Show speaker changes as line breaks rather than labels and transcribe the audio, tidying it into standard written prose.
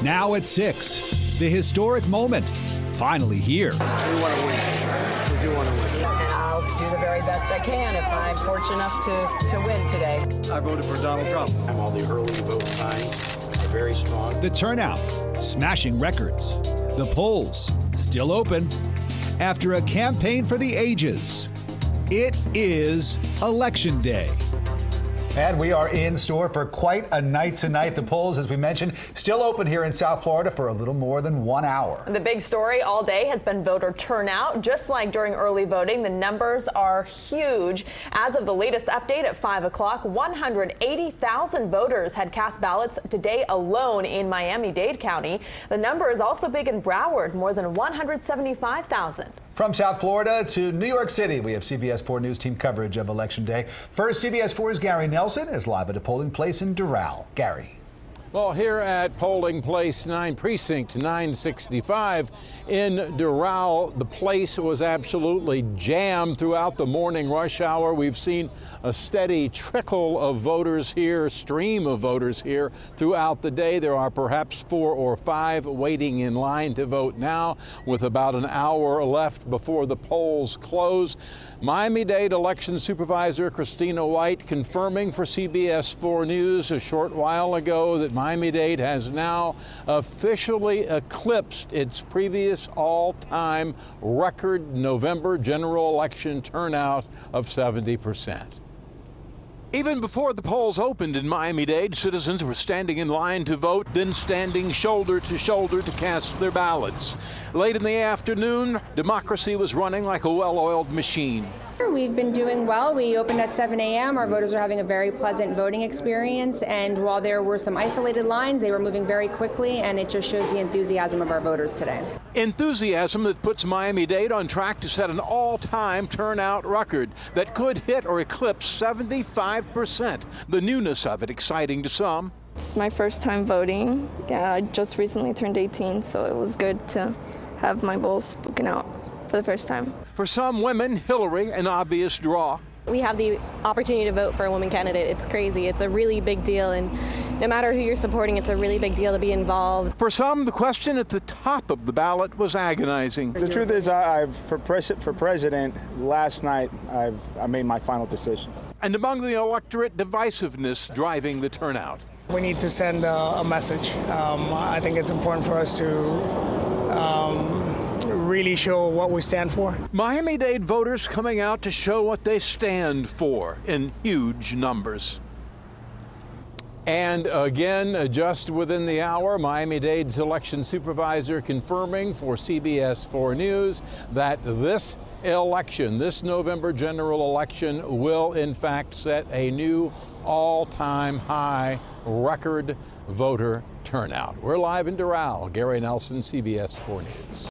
Now at 6, the historic moment finally here.
We want to win. We do want to win.
And I'll do the very best I can if I'm fortunate enough to win today.
I voted for Donald Trump. All the early vote signs are very strong.
The turnout, smashing records. The polls, still open. After a campaign for the ages, it is Election Day.
And we are in store for quite a night tonight. The polls, as we mentioned, still open here in South Florida for a little more than 1 hour.
The big story all day has been voter turnout. Just like during early voting, the numbers are huge. As of the latest update at 5 o'clock, 180,000 voters had cast ballots today alone in Miami-Dade County. The number is also big in Broward, more than 175,000.
From South Florida to New York City, we have CBS 4 News team coverage of Election Day. First, CBS 4's Gary Nelson is live at a polling place in Doral. Gary.
Well, here at polling place 9, precinct 965 in Doral, the place was absolutely jammed throughout the morning rush hour. We've seen a steady trickle of voters here, stream of voters here throughout the day. There are perhaps 4 or 5 waiting in line to vote now, with about an hour left before the polls close. Miami-Dade election supervisor Christina White confirming for CBS 4 News a short while ago that Miami-Dade has now officially eclipsed its previous all-time record November general election turnout of 70%. Even before the polls opened in Miami-Dade, citizens were standing in line to vote, then standing shoulder to shoulder to cast their ballots. Late in the afternoon, democracy was running like a well-oiled machine.
We've been doing well. We opened at 7 a.m. Our voters are having a very pleasant voting experience, and while there were some isolated lines, they were moving very quickly, and it just shows the enthusiasm of our voters today. Enthusiasm
that puts Miami-Dade on track to set an all-time turnout record that could hit or eclipse 75%. The newness of it exciting to some.
It's my first time voting. Yeah, I just recently turned 18, so it was good to have my vote spoken out for the first time.
For some women, Hillary, an obvious draw.
We have the opportunity to vote for a woman candidate. It's crazy. It's a really big deal, and no matter who you're supporting, it's a really big deal to be involved.
For some, the question at the top of the ballot was agonizing.
The truth is, for president, last night, I made my final decision.
And among the electorate, divisiveness driving the turnout.
We need to send a message. I think it's important for us to really show what we stand for.
Miami-Dade voters coming out to show what they stand for in huge numbers. And again, just within the hour, Miami-Dade's election supervisor confirming for CBS 4 News that this election, this November general election, will in fact set a new all-time high record voter turnout. We're live in Doral. Gary Nelson, CBS 4 News.